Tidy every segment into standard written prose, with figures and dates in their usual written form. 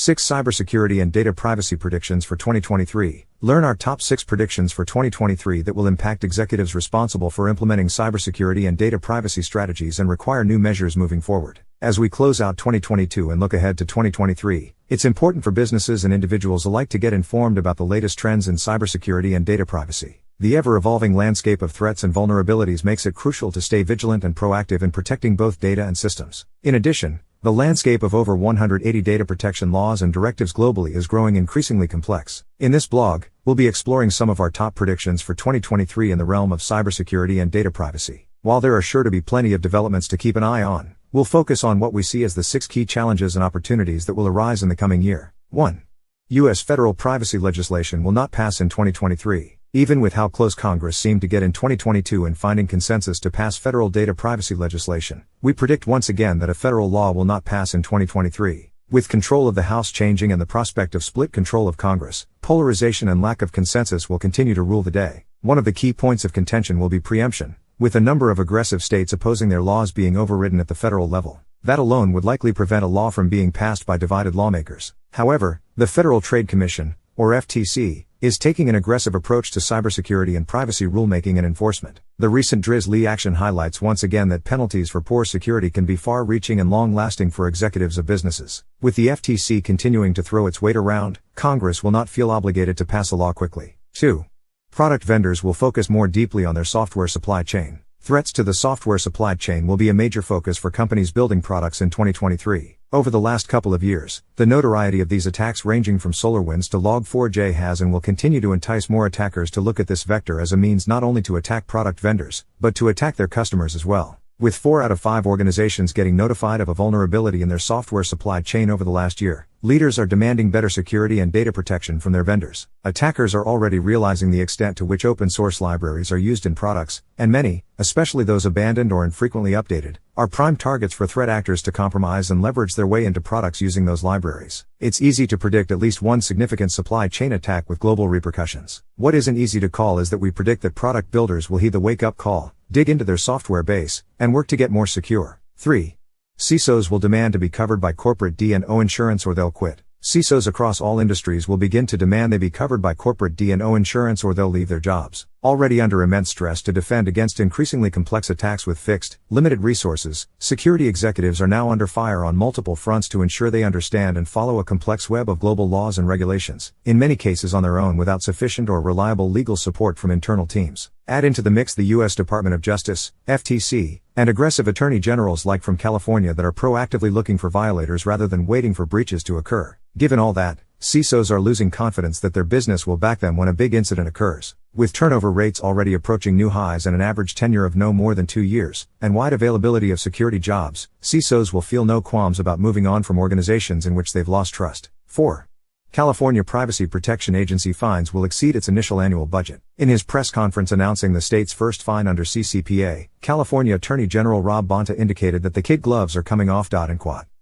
6 Cybersecurity and Data Privacy Predictions for 2023. Learn our top 6 predictions for 2023 that will impact executives responsible for implementing cybersecurity and data privacy strategies and require new measures moving forward. As we close out 2022 and look ahead to 2023, it's important for businesses and individuals alike to get informed about the latest trends in cybersecurity and data privacy. The ever-evolving landscape of threats and vulnerabilities makes it crucial to stay vigilant and proactive in protecting both data and systems. In addition, the landscape of over 180 data protection laws and directives globally is growing increasingly complex. In this blog, we'll be exploring some of our top predictions for 2023 in the realm of cybersecurity and data privacy. While there are sure to be plenty of developments to keep an eye on, we'll focus on what we see as the 6 key challenges and opportunities that will arise in the coming year. 1. U.S. federal privacy legislation will not pass in 2023. Even with how close Congress seemed to get in 2022 in finding consensus to pass federal data privacy legislation, we predict once again that a federal law will not pass in 2023. With control of the House changing and the prospect of split control of Congress, polarization and lack of consensus will continue to rule the day. One of the key points of contention will be preemption, with a number of aggressive states opposing their laws being overridden at the federal level. That alone would likely prevent a law from being passed by divided lawmakers. However, the Federal Trade Commission, or FTC, is taking an aggressive approach to cybersecurity and privacy rulemaking and enforcement. The recent Drizzly action highlights once again that penalties for poor security can be far-reaching and long-lasting for executives of businesses. With the FTC continuing to throw its weight around, Congress will not feel obligated to pass a law quickly. 2. Product vendors will focus more deeply on their software supply chain. Threats to the software supply chain will be a major focus for companies building products in 2023. Over the last couple of years, the notoriety of these attacks ranging from SolarWinds to Log4j has and will continue to entice more attackers to look at this vector as a means not only to attack product vendors, but to attack their customers as well. With 4 out of 5 organizations getting notified of a vulnerability in their software supply chain over the last year, leaders are demanding better security and data protection from their vendors. Attackers are already realizing the extent to which open source libraries are used in products, and many, especially those abandoned or infrequently updated, are prime targets for threat actors to compromise and leverage their way into products using those libraries. It's easy to predict at least one significant supply chain attack with global repercussions. What isn't easy to call is that we predict that product builders will heed the wake-up call, dig into their software base, and work to get more secure. 3. CISOs will demand to be covered by corporate D&O insurance or they'll quit. CISOs across all industries will begin to demand they be covered by corporate D&O insurance or they'll leave their jobs. Already under immense stress to defend against increasingly complex attacks with fixed, limited resources, security executives are now under fire on multiple fronts to ensure they understand and follow a complex web of global laws and regulations, in many cases on their own without sufficient or reliable legal support from internal teams. Add into the mix the U.S. Department of Justice, FTC, and aggressive attorney generals like from California that are proactively looking for violators rather than waiting for breaches to occur. Given all that, CISOs are losing confidence that their business will back them when a big incident occurs. With turnover rates already approaching new highs and an average tenure of no more than 2 years, and wide availability of security jobs, CISOs will feel no qualms about moving on from organizations in which they've lost trust. 4. California Privacy Protection Agency fines will exceed its initial annual budget. In his press conference announcing the state's first fine under CCPA, California Attorney General Rob Bonta indicated that the kid gloves are coming off.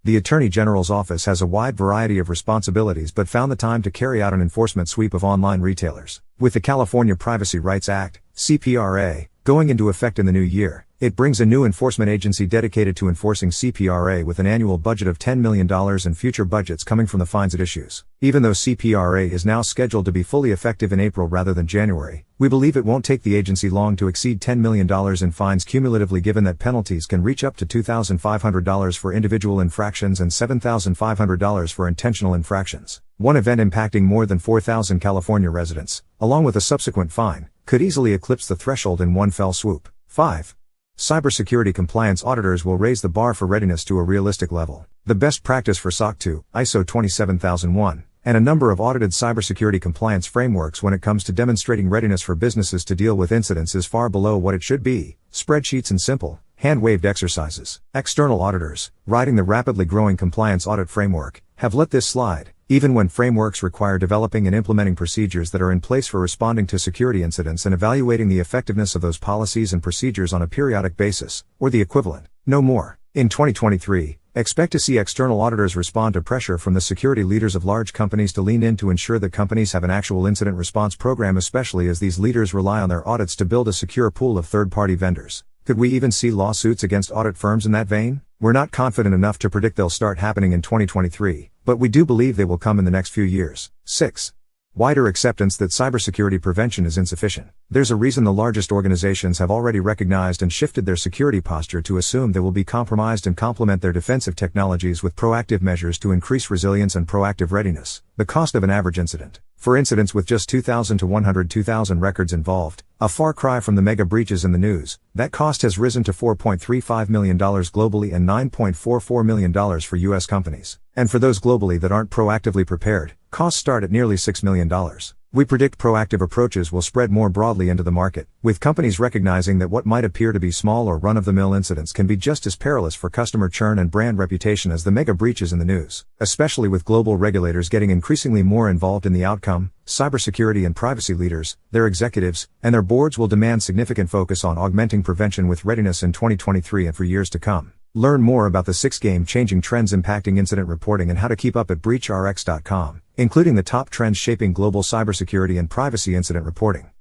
The Attorney General's office has a wide variety of responsibilities but found the time to carry out an enforcement sweep of online retailers. With the California Privacy Rights Act, CPRA, going into effect in the new year, it brings a new enforcement agency dedicated to enforcing CPRA with an annual budget of $10 million and future budgets coming from the fines it issues. Even though CPRA is now scheduled to be fully effective in April rather than January, we believe it won't take the agency long to exceed $10 million in fines cumulatively, given that penalties can reach up to $2,500 for individual infractions and $7,500 for intentional infractions. One event impacting more than 4,000 California residents, along with a subsequent fine, could easily eclipse the threshold in one fell swoop. 5. Cybersecurity compliance auditors will raise the bar for readiness to a realistic level. The best practice for SOC 2, ISO 27001, and a number of audited cybersecurity compliance frameworks when it comes to demonstrating readiness for businesses to deal with incidents is far below what it should be. Spreadsheets and simple, hand-waved exercises. External auditors, riding the rapidly growing compliance audit framework, have let this slide, even when frameworks require developing and implementing procedures that are in place for responding to security incidents and evaluating the effectiveness of those policies and procedures on a periodic basis, or the equivalent. No more. In 2023, expect to see external auditors respond to pressure from the security leaders of large companies to lean in to ensure that companies have an actual incident response program, especially as these leaders rely on their audits to build a secure pool of third-party vendors. Could we even see lawsuits against audit firms in that vein? We're not confident enough to predict they'll start happening in 2023, but we do believe they will come in the next few years. 6. Wider acceptance that cybersecurity prevention is insufficient. There's a reason the largest organizations have already recognized and shifted their security posture to assume they will be compromised and complement their defensive technologies with proactive measures to increase resilience and proactive readiness. The cost of an average incident. For incidents with just 2,000 to 102,000 records involved, a far cry from the mega breaches in the news, that cost has risen to $4.35 million globally and $9.44 million for U.S. companies. And for those globally that aren't proactively prepared, costs start at nearly $6 million. We predict proactive approaches will spread more broadly into the market, with companies recognizing that what might appear to be small or run-of-the-mill incidents can be just as perilous for customer churn and brand reputation as the mega breaches in the news, especially with global regulators getting increasingly more involved in the outcome. Cybersecurity and privacy leaders, their executives, and their boards will demand significant focus on augmenting prevention with readiness in 2023 and for years to come. Learn more about the 6 game-changing trends impacting incident reporting and how to keep up at breachrx.com, including the top trends shaping global cybersecurity and privacy incident reporting.